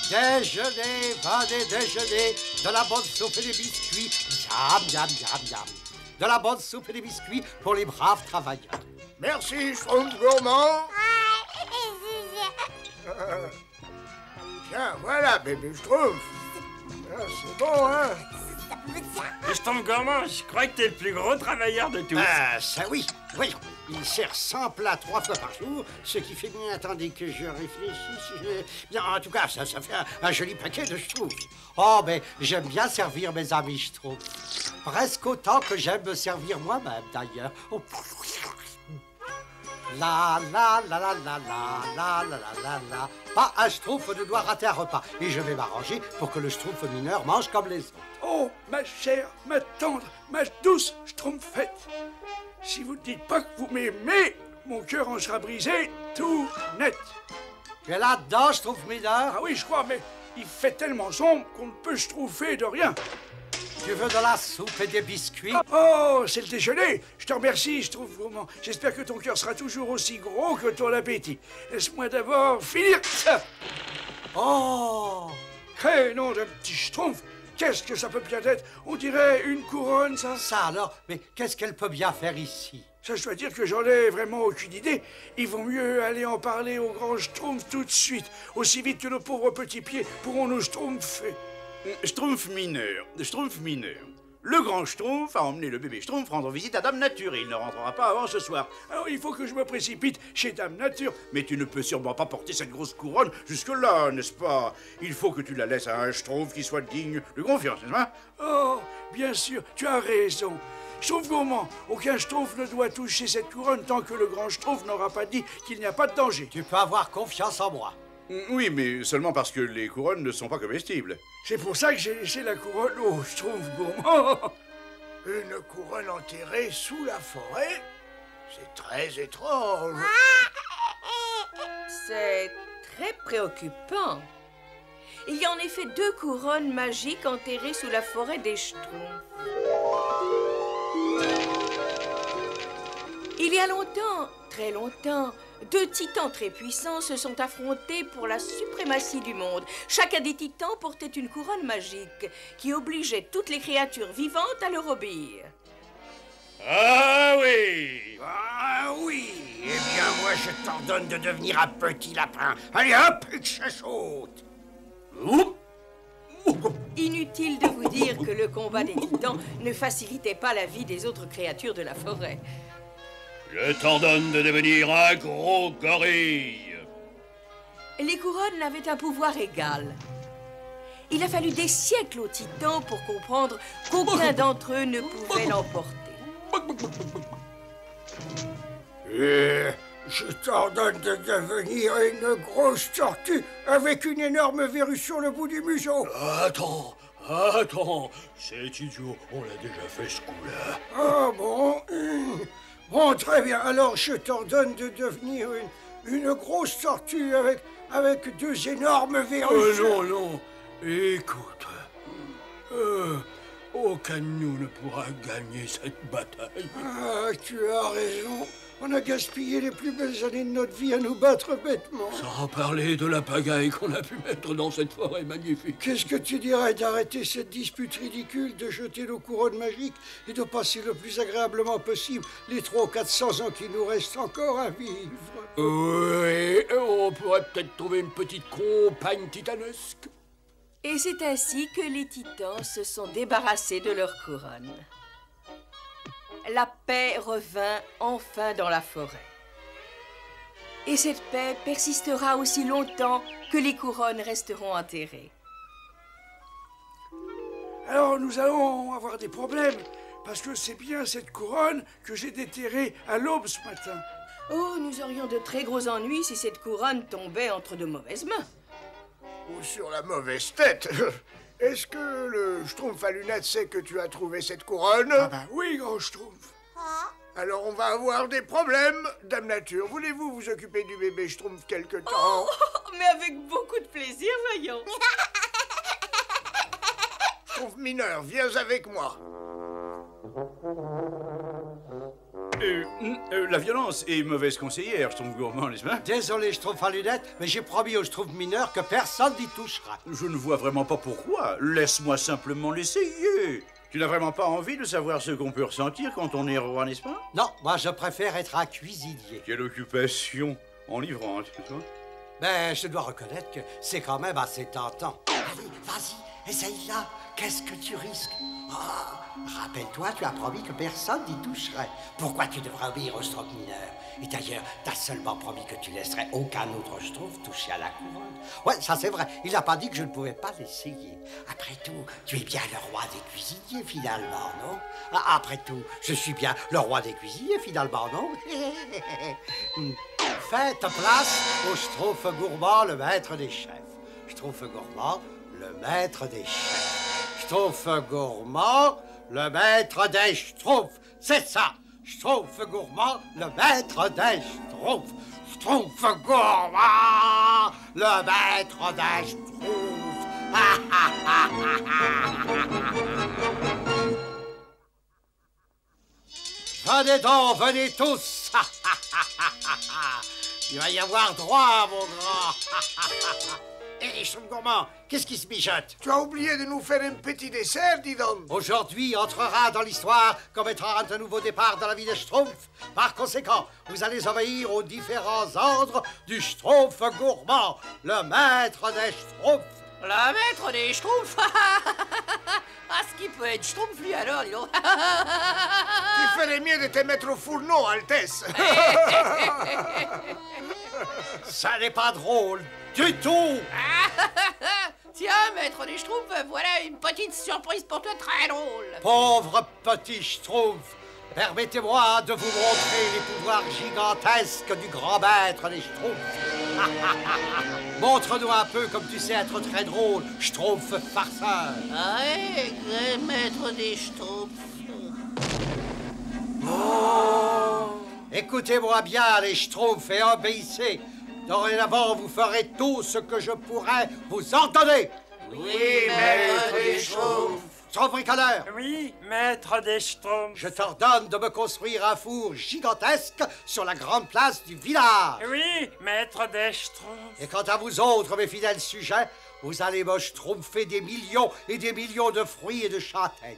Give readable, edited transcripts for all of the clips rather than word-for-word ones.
Déjeuner, venez déjeuner, de la bonne soupe et des biscuits. Miam, miam, miam, miam. De la bonne soupe et des biscuits pour les braves travailleurs. Merci, Schtroumpf gourmand. Tiens, voilà, bébé Schtroumpf. Ah, c'est bon, hein? Schtroumpf gourmand, je crois que t'es le plus gros travailleur de tous. Ah, ça oui, voyons. Il sert 100 plats 3 fois par jour, ce qui fait bien, attendez que je réfléchisse. Bien, en tout cas, ça fait un joli paquet de Schtroumpfs. Oh, mais j'aime bien servir mes amis Schtroumpfs. Presque autant que j'aime me servir moi-même, d'ailleurs. Oh. La la la la la la la la la la la. Pas un Schtroumpf ne doit rater un repas. Et je vais m'arranger pour que le Schtroumpf mineur mange comme les autres. Oh, ma chère, ma tendre, ma douce Schtroumpfette. Si vous ne dites pas que vous m'aimez, mon cœur en sera brisé tout net. Tu es là-dedans, Schtroumpf mineur? Ah oui, je crois, mais il fait tellement sombre qu'on ne peut schtroumpfer de rien. Tu veux de la soupe et des biscuits? Oh, c'est le déjeuner. Je te remercie, Schtroumpf gourmand. J'espère que ton cœur sera toujours aussi gros que ton appétit. Laisse-moi d'abord finir ça. Oh! Nom d'un petit Schtroumpf. Qu'est-ce que ça peut bien être? On dirait une couronne, ça. Ça alors? Mais qu'est-ce qu'elle peut bien faire ici? Ça, je dois dire que j'en ai vraiment aucune idée. Il vaut mieux aller en parler au grand Schtroumpf tout de suite. Aussi vite que nos pauvres petits pieds pourront nous schtroumpfer. Schtroumpf mineur. Le grand Schtroumpf a emmené le bébé Schtroumpf rendre visite à Dame Nature et il ne rentrera pas avant ce soir. Alors il faut que je me précipite chez Dame Nature. Mais tu ne peux sûrement pas porter cette grosse couronne jusque-là, n'est-ce pas? Il faut que tu la laisses à un Schtroumpf qui soit digne de confiance, n'est-ce pas? Oh, bien sûr, tu as raison. Schtroumpf gourmand, aucun Schtroumpf ne doit toucher cette couronne tant que le grand Schtroumpf n'aura pas dit qu'il n'y a pas de danger. Tu peux avoir confiance en moi. Oui, mais seulement parce que les couronnes ne sont pas comestibles. C'est pour ça que j'ai laissé la couronne au Schtroumpf gourmand. Une couronne enterrée sous la forêt? C'est très étrange. C'est très préoccupant. Il y a en effet 2 couronnes magiques enterrées sous la forêt des Schtroumpfs. Il y a longtemps, très longtemps, 2 titans très puissants se sont affrontés pour la suprématie du monde. Chacun des titans portait une couronne magique qui obligeait toutes les créatures vivantes à leur obéir. Ah oui! Ah oui. Eh bien, moi, je t'ordonne de devenir un petit lapin. Allez, hop, et que ça saute. Inutile de vous dire que le combat des titans ne facilitait pas la vie des autres créatures de la forêt. Je t'ordonne de devenir un gros gorille. Les couronnes avaient un pouvoir égal. Il a fallu des siècles aux titans pour comprendre qu'aucun d'entre eux ne pouvait l'emporter. Je t'ordonne de devenir une grosse tortue avec une énorme verrue sur le bout du museau. Attends, c'est idiot, on l'a déjà fait ce coup-là. Ah bon? Bon, très bien. Alors, je t'ordonne de devenir une grosse tortue avec 2 énormes verrues. Non. Écoute, aucun de nous ne pourra gagner cette bataille. Ah, tu as raison. On a gaspillé les plus belles années de notre vie à nous battre bêtement. Sans parler de la pagaille qu'on a pu mettre dans cette forêt magnifique. Qu'est-ce que tu dirais d'arrêter cette dispute ridicule, de jeter nos couronnes magiques et de passer le plus agréablement possible les 300 ou 400 ans qui nous restent encore à vivre? Oui, on pourrait peut-être trouver une petite compagne titanesque. Et c'est ainsi que les titans se sont débarrassés de leur couronne. La paix revint enfin dans la forêt. Et cette paix persistera aussi longtemps que les couronnes resteront enterrées. Alors nous allons avoir des problèmes, parce que c'est bien cette couronne que j'ai déterrée à l'aube ce matin. Oh, nous aurions de très gros ennuis si cette couronne tombait entre de mauvaises mains. Ou sur la mauvaise tête. Est-ce que le Schtroumpf à lunettes sait que tu as trouvé cette couronne? Ah ben oui, grand Schtroumpf. Alors on va avoir des problèmes, Dame Nature. Voulez-vous vous occuper du bébé Schtroumpf quelque temps? Oh, mais avec beaucoup de plaisir, voyons. Schtroumpf mineur, viens avec moi. La violence est mauvaise conseillère, Schtroumpf gourmand, n'est-ce pas? Désolé, Schtroumpf à lunettes, mais j'ai promis au Schtroumpf mineur que personne n'y touchera. Je ne vois vraiment pas pourquoi. Laisse-moi simplement l'essayer. Tu n'as vraiment pas envie de savoir ce qu'on peut ressentir quand on est roi, n'est-ce pas? Non, moi je préfère être un cuisinier. Quelle occupation enivrante, n'est-ce pas? Ben, je dois reconnaître que c'est quand même assez tentant. Allez, vas-y, essaye-la. Qu'est-ce que tu risques? Rappelle-toi, tu as promis que personne n'y toucherait. Pourquoi tu devrais obéir au Schtroumpf mineur? Et d'ailleurs, t'as seulement promis que tu laisserais aucun autre Schtroumpf toucher à la couronne. Ouais, ça c'est vrai. Il n'a pas dit que je ne pouvais pas l'essayer. Après tout, tu es bien le roi des cuisiniers, finalement, non? Après tout, je suis bien le roi des cuisiniers, finalement, non? Faites place au Schtroumpf gourmand, le maître des chefs. Schtroumpf gourmand, le maître des chefs. Schtroumpf gourmand, le maître des Schtroumpfs. C'est ça. Schtroumpf gourmand, le maître des Schtroumpfs. Schtroumpf gourmand, le maître des Schtroumpfs. Venez donc, venez tous. Il va y avoir droit, mon grand. Hé, Schtroumpf gourmand, qu'est-ce qui se mijote? Tu as oublié de nous faire un petit dessert, dis donc. Aujourd'hui entrera dans l'histoire comme étant un nouveau départ dans la vie des Schtroumpfs. Par conséquent, vous allez obéir aux différents ordres du Schtroumpf gourmand, le maître des Schtroumpfs. Le maître des Schtroumpfs. Ah, ce qui peut être Schtroumpf, lui, alors, dis donc. Tu ferais mieux de te mettre au fourneau, Altesse. Ça n'est pas drôle du tout. Tiens, maître des Schtroumpfs, voilà une petite surprise pour toi, très drôle. Pauvre petit Schtroumpf, permettez-moi de vous montrer les pouvoirs gigantesques du grand maître des Schtroumpfs. Montre-nous un peu comme tu sais être très drôle, Schtroumpf farceur. Ah oui, maître des Schtroumpfs. Écoutez-moi bien, les Schtroumpfs, et obéissez. Dorénavant, vous ferez tout ce que je pourrai vous ordonner. Oui, maître des Schtroumpfs. Schtroumpf bricoleur, Oui, maître des Schtroumpfs. je t'ordonne de me construire un four gigantesque sur la grande place du village. Oui, maître des Schtroumpfs. Et quant à vous autres, mes fidèles sujets, vous allez me schtroumpfer des millions et des millions de fruits et de châtaignes.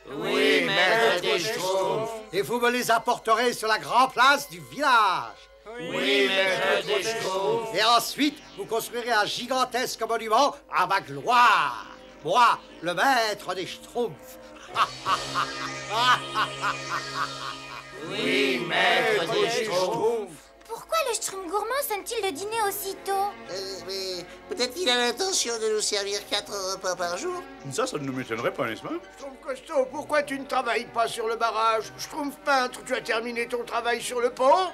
Oui, maître des Schtroumpfs. Et vous me les apporterez sur la grande place du village. Oui, maître des Schtroumpfs. Et ensuite, vous construirez un gigantesque monument à ma gloire. Moi, le maître des Schtroumpfs. Oui, maître des Schtroumpfs. Pourquoi le Schtroumpf gourmand sonne-t-il le dîner aussitôt? Mais peut-être qu'il a l'intention de nous servir 4 repas par jour. Ça ne nous m'étonnerait pas, n'est-ce pas? Schtroumpf costaud, pourquoi tu ne travailles pas sur le barrage? Schtroumpf peintre, tu as terminé ton travail sur le pont?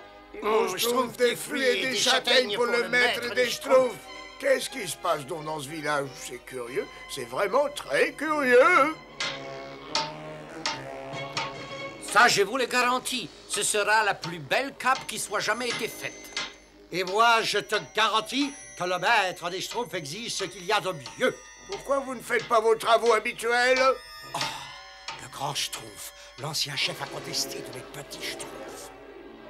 Schtroumpf des fruits et des châtaignes pour le maître des Schtroumpfs. Qu'est-ce qui se passe donc dans ce village? C'est curieux, c'est vraiment très curieux. Ça, je vous le garantis, ce sera la plus belle cape qui soit jamais été faite. Et moi, je te garantis que le maître des Schtroumpfs exige ce qu'il y a de mieux. Pourquoi vous ne faites pas vos travaux habituels? Le grand Schtroumpf, l'ancien chef incontesté de mes petits Schtroumpfs.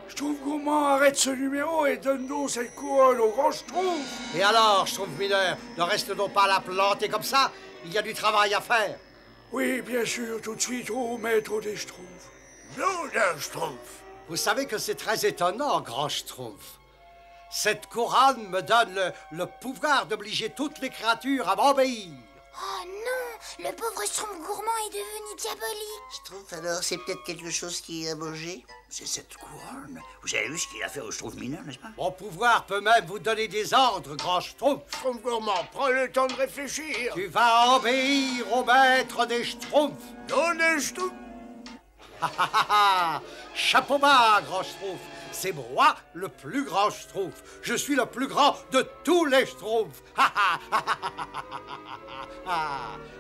Schtroumpf gourmand, arrête ce numéro et donne donc cette couronne au grand Schtroumpf. Et alors, Schtroumpf mineur, ne reste donc pas à la planter comme ça. Il y a du travail à faire. Oui, bien sûr, tout de suite au maître des Schtroumpfs. Non, d'un Schtroumpf. Vous savez que c'est très étonnant, grand Schtroumpf. Cette couronne me donne le pouvoir d'obliger toutes les créatures à m'obéir. Oh non, le pauvre Schtroumpf gourmand est devenu diabolique. Schtroumpf, alors, c'est peut-être quelque chose qui a mangé? C'est cette couronne. Vous avez vu ce qu'il a fait au Schtroumpf mineur, n'est-ce pas? Mon pouvoir peut même vous donner des ordres, grand Schtroumpf. Schtroumpf gourmand, prends le temps de réfléchir. Tu vas obéir au maître des Schtroumpfs. Non, des Schtroumpfs. Chapeau bas, grand Schtroumpf. C'est moi le plus grand Schtroumpf. Je suis le plus grand de tous les Schtroumpfs.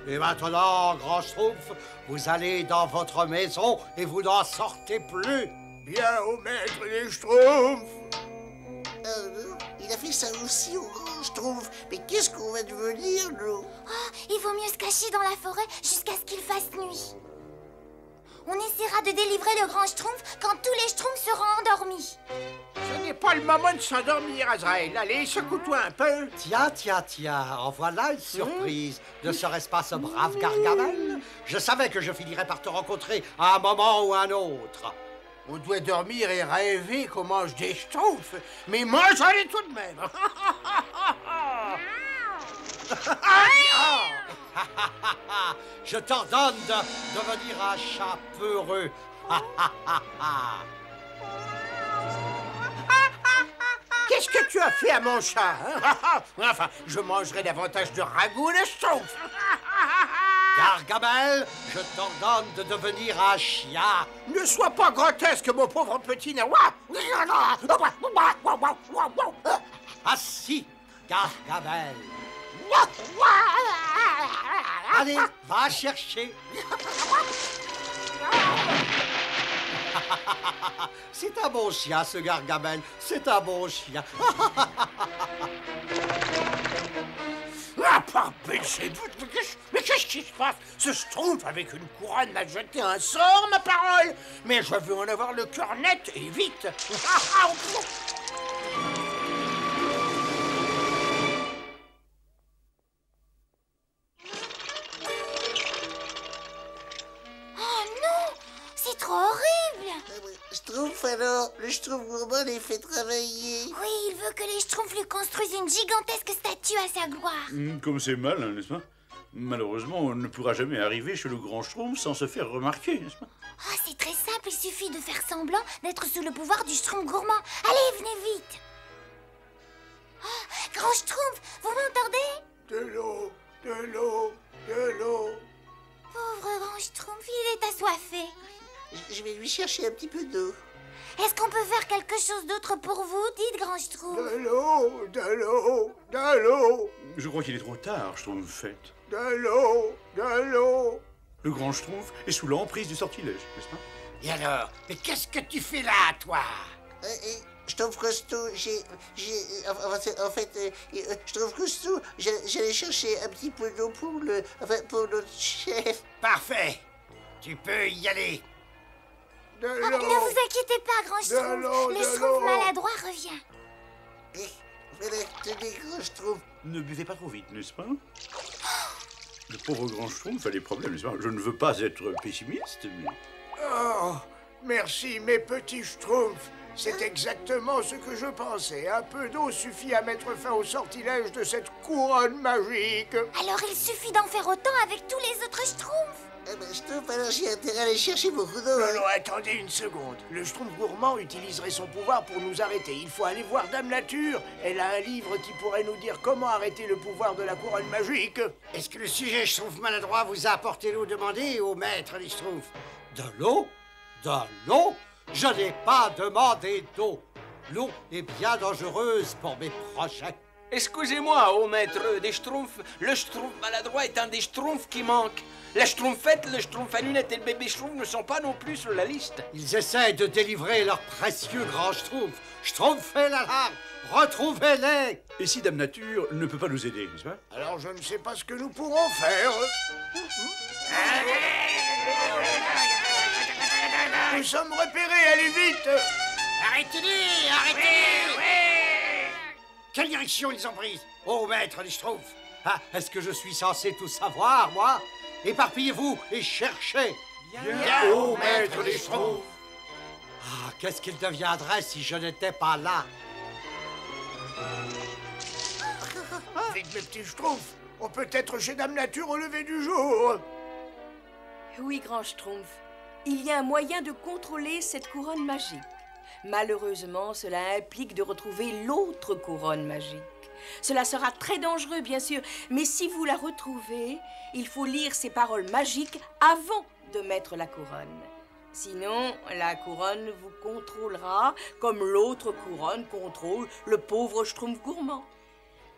Et maintenant, grand Schtroumpf, vous allez dans votre maison et vous n'en sortez plus. Bien au maître des Schtroumpfs. Il a fait ça aussi au grand Schtroumpf. Mais qu'est-ce qu'on va devenir, nous? Oh, il vaut mieux se cacher dans la forêt jusqu'à ce qu'il fasse nuit. On essaiera de délivrer le grand Schtroumpf quand tous les Schtroumpfs seront endormis. Ce n'est pas le moment de s'endormir, Azraël. Allez, secoue-toi un peu. Tiens, en voilà une surprise. Ne serait-ce pas ce brave Gargamel? Je savais que je finirais par te rencontrer à un moment ou à un autre. On doit dormir et rêver qu'on mange des Schtroumpfs, mais mange-les tout de même. Je t'ordonne de devenir un chat peureux. Qu'est-ce que tu as fait à mon chat, hein? Enfin, je mangerai davantage de ragoût de Schtroumpf. Gargamel, je t'ordonne de devenir un chien. Ne sois pas grotesque, mon pauvre petit nain. Assis, Gargamel. Allez, va chercher. C'est un bon chien, ce Gargamel. C'est un bon chien. Ah, par Belzébuth, mais qu'est-ce qui se passe? Ce Schtroumpf avec une couronne m'a jeté un sort, ma parole. Mais je veux en avoir le cœur net et vite. Trop horrible! Schtroumpf alors, le Schtroumpf gourmand les fait travailler. Oui, il veut que les Schtroumpfs lui construisent une gigantesque statue à sa gloire. Comme c'est mal, hein, n'est-ce pas? Malheureusement, on ne pourra jamais arriver chez le grand Schtroumpf sans se faire remarquer, n'est-ce pas? Oh, c'est très simple, il suffit de faire semblant d'être sous le pouvoir du Schtroumpf gourmand. Allez, venez vite! Oh, grand Schtroumpf, vous m'entendez? De l'eau, de l'eau, de l'eau. Pauvre grand Schtroumpf, il est assoiffé. Je vais lui chercher un petit peu d'eau. Est-ce qu'on peut faire quelque chose d'autre pour vous? Dites, grand Schtroumpf. De l'eau, de l'eau, de l'eau. Je crois qu'il est trop tard, Schtroumpfette. De l'eau, de l'eau. Le grand Schtroumpf est sous l'emprise du sortilège, n'est-ce pas? Et alors? Mais qu'est-ce que tu fais là, toi? Schtroumpf costaud, en fait, Schtroumpf costaud, j'allais chercher un petit peu d'eau pour notre chef. Parfait. Tu peux y aller. De l'eau. Ne vous inquiétez pas, grand Schtroumpf. Le Schtroumpf maladroit revient. Tenez, grand Schtroumpf. Ne buvez pas trop vite, n'est-ce pas? Le pauvre grand Schtroumpf a des problèmes, n'est-ce pas? Je ne veux pas être pessimiste, mais... Oh, merci, mes petits Schtroumpfs. C'est exactement ce que je pensais. Un peu d'eau suffit à mettre fin au sortilège de cette couronne magique. Alors il suffit d'en faire autant avec tous les autres Schtroumpfs. Schtroumpf, alors j'ai intérêt à aller chercher beaucoup d'eau. Non, attendez une seconde. Le Schtroumpf gourmand utiliserait son pouvoir pour nous arrêter. Il faut aller voir Dame Nature. Elle a un livre qui pourrait nous dire comment arrêter le pouvoir de la couronne magique. Est-ce que le sujet Schtroumpf maladroit vous a apporté l'eau demandée au maître des Schtroumpfs? De l'eau? De l'eau? Je n'ai pas demandé d'eau. L'eau est bien dangereuse pour mes projets. Excusez-moi, ô maître des Schtroumpfs, le Schtroumpf maladroit est un des Schtroumpfs qui manque. La Schtroumpfette, le Schtroumpf à lunettes et le bébé Schtroumpf ne sont pas non plus sur la liste. Ils essaient de délivrer leur précieux grand Schtroumpf. Schtroumpfez la larme, retrouvez-les. Et si Dame Nature ne peut pas nous aider, n'est-ce pas? Alors je ne sais pas ce que nous pourrons faire. Nous sommes repérés, allez vite. Arrêtez-les, arrêtez-les. Quelle direction ils ont prise? Oh, maître des Schtroumpfs. Ah, est-ce que je suis censé tout savoir, moi? Éparpillez-vous et cherchez. Bien, ô maître des Schtroumpfs. Ah, qu'est-ce qu'il deviendrait si je n'étais pas là? Vite, mes petits Schtroumpfs. On peut être chez Dame Nature au lever du jour. Oui, grand Schtroumpf. Il y a un moyen de contrôler cette couronne magique. Malheureusement, cela implique de retrouver l'autre couronne magique. Cela sera très dangereux, bien sûr, mais si vous la retrouvez, il faut lire ces paroles magiques avant de mettre la couronne. Sinon, la couronne vous contrôlera comme l'autre couronne contrôle le pauvre Schtroumpf gourmand.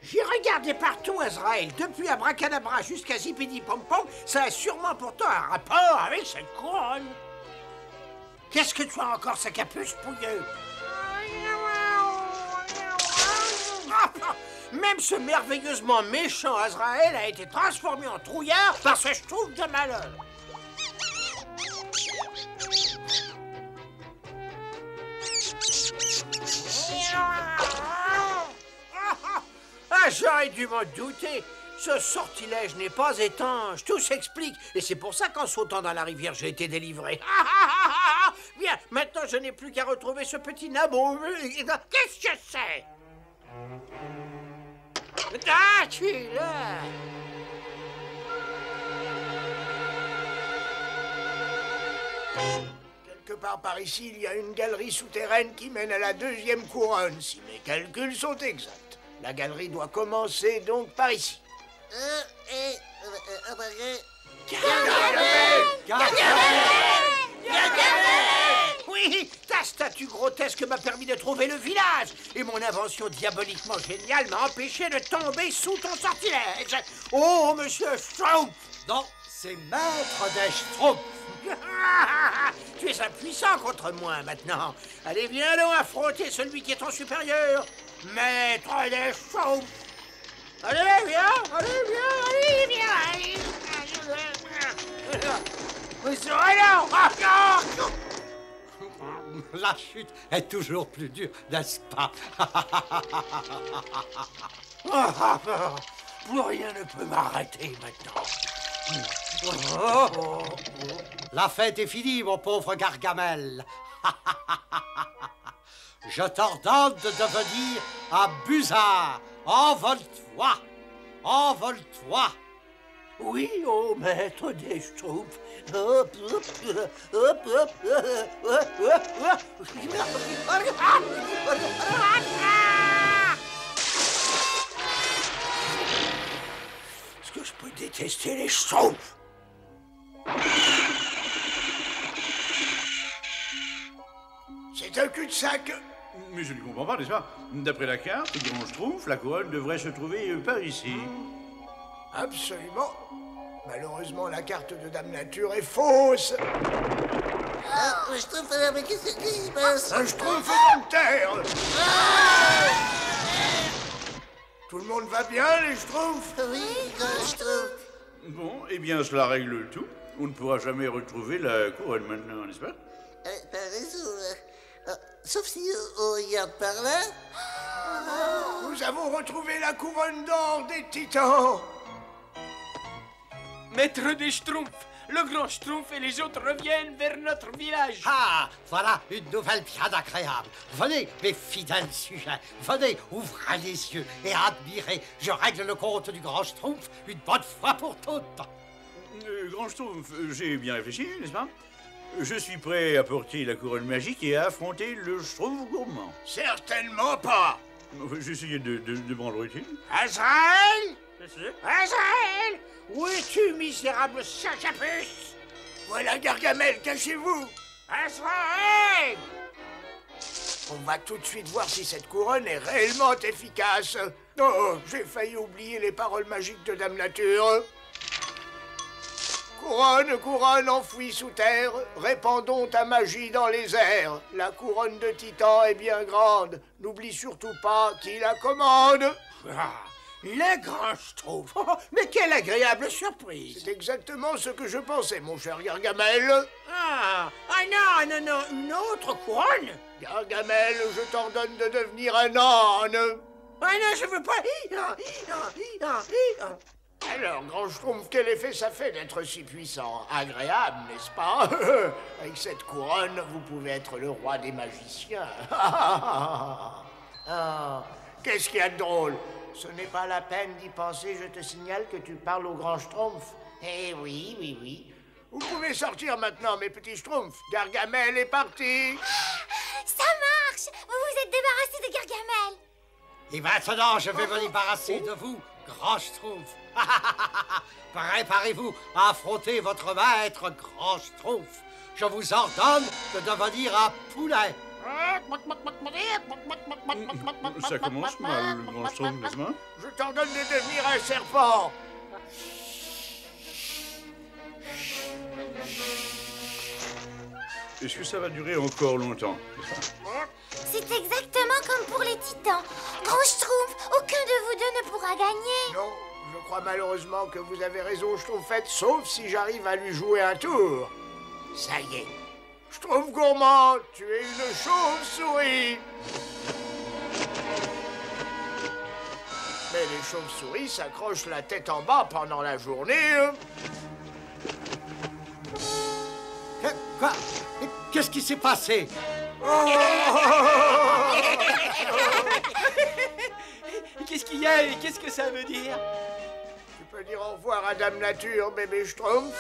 J'ai regardé partout, Azraël, depuis Abracadabra jusqu'à Zipidi-Pompon, ça a sûrement pourtant un rapport avec cette couronne. Qu'est-ce que tu as encore, sa capuche pouilleuse? Même ce merveilleusement méchant Azraël a été transformé en trouillard par ce Schtroumpf de malheur. j'aurais dû m'en douter. Ce sortilège n'est pas étanche, tout s'explique. Et c'est pour ça qu'en sautant dans la rivière, j'ai été délivré. Bien, maintenant je n'ai plus qu'à retrouver ce petit nabot. Qu'est-ce que c'est? Ah, tu es là. Quelque part par ici, il y a une galerie souterraine qui mène à la 2e couronne, si mes calculs sont exacts. La galerie doit commencer donc par ici. Oui, ta statue grotesque m'a permis de trouver le village. Et mon invention diaboliquement géniale m'a empêché de tomber sous ton sortilège. Oh, monsieur Schtroumpf! Non, c'est Maître des Schtroumpfs. Tu es impuissant contre moi maintenant. Allez, viens donc affronter celui qui est ton supérieur. Maître des Schtroumpfs. Allez, viens, allez. Vous serez là. La chute est toujours plus dure, n'est-ce pas? Plus rien ne peut m'arrêter maintenant. La fête est finie, mon pauvre Gargamel. Je t'ordonne de devenir un busard. Envole-toi, envole-toi. Oui, oh maître des Schtroumpfs. Est-ce que je peux détester les Schtroumpfs? C'est un cul-de-sac. Mais je ne comprends pas, n'est-ce pas? D'après la carte, le Grand Schtroumpf, la couronne devrait se trouver par ici. Absolument. Malheureusement, la carte de Dame Nature est fausse. Ah, je trouve, mais qu'est-ce qui se passe? Un Schtroumpf dans terre. Tout le monde va bien, les Schtroumpfs? Oui, grand Schtroumpf. Bon, eh bien, cela règle tout. On ne pourra jamais retrouver la couronne maintenant, n'est-ce pas? T'as raison. Sauf si on regarde par là. Nous avons retrouvé la couronne d'or des Titans. Maître des Schtroumpfs, le grand Schtroumpf et les autres reviennent vers notre village. Ah, voilà une nouvelle bien agréable. Venez, mes fidèles sujets, venez, ouvrez les yeux et admirez. Je règle le compte du Grand Schtroumpf une bonne fois pour toutes. Grand Schtroumpf, j'ai bien réfléchi, n'est-ce pas? Je suis prêt à porter la couronne magique et à affronter le Schtroumpf gourmand. Certainement pas. J'ai essayé de me rendre utile. Azraël! Azraël! Où es-tu, misérable sac à puce? Voilà Gargamel, cachez-vous. Azraël! On va tout de suite voir si cette couronne est réellement efficace. Oh, j'ai failli oublier les paroles magiques de Dame Nature. Couronne, couronne enfouie sous terre, répandons ta magie dans les airs. La couronne de Titan est bien grande, n'oublie surtout pas qui la commande. Le grand Schtroumpf. Mais quelle agréable surprise. C'est exactement ce que je pensais, mon cher Gargamel. Non, une autre couronne? Gargamel, je t'ordonne de devenir un âne. Ah non, je veux pas. Alors, Grand Schtroumpf, quel effet ça fait d'être si puissant? Agréable, n'est-ce pas? Avec cette couronne, vous pouvez être le roi des magiciens. Qu'est-ce qu'il y a de drôle? Ce n'est pas la peine d'y penser, je te signale que tu parles au Grand Schtroumpf. Eh oui. Vous pouvez sortir maintenant, mes petits Schtroumpfs. Gargamel est parti. Ça marche! Vous vous êtes débarrassé de Gargamel. Et maintenant, je vais me débarrasser de vous, Grand Schtroumpf. Préparez-vous à affronter votre maître, Grand Schtroumpf. Je vous ordonne de devenir un poulet. Ça commence mal, le Grand Schtroumpf, n'est-ce pas? Je t'ordonne de devenir un serpent. Est-ce que ça va durer encore longtemps? C'est exactement comme pour les Titans. Grand Schtroumpf, aucun de vous deux ne pourra gagner. Non, je crois malheureusement que vous avez raison, Schtroumpfette, sauf si j'arrive à lui jouer un tour. Ça y est. Schtroumpf gourmand, tu es une chauve-souris. Mais les chauves-souris s'accrochent la tête en bas pendant la journée. Hein. Quoi? Qu'est-ce qui s'est passé? Qu'est-ce qu'il y a et qu'est-ce que ça veut dire? Tu peux dire au revoir à Dame Nature, bébé Schtroumpf.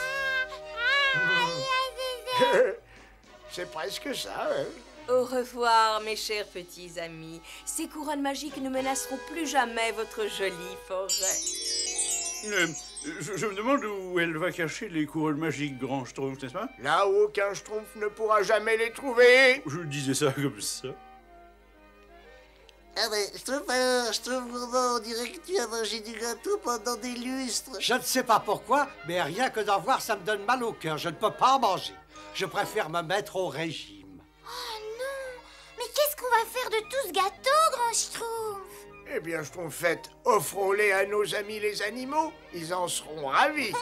C'est presque ça, hein? Au revoir, mes chers petits amis. Ces couronnes magiques ne menaceront plus jamais votre jolie forêt. Je me demande où elle va cacher les couronnes magiques, grand Schtroumpf, n'est-ce pas? Là où aucun Schtroumpf ne pourra jamais les trouver. Je disais ça comme ça. Ah ben, Schtroumpf, on dirait que tu as mangé du gâteau pendant des lustres. Je ne sais pas pourquoi, mais rien que d'en voir, ça me donne mal au cœur. Je ne peux pas en manger. Je préfère me mettre au régime. Oh non! Mais qu'est-ce qu'on va faire de tout ce gâteau, grand Schtroumpf? Eh bien, Schtroumpfette, offrons-les à nos amis les animaux. Ils en seront ravis.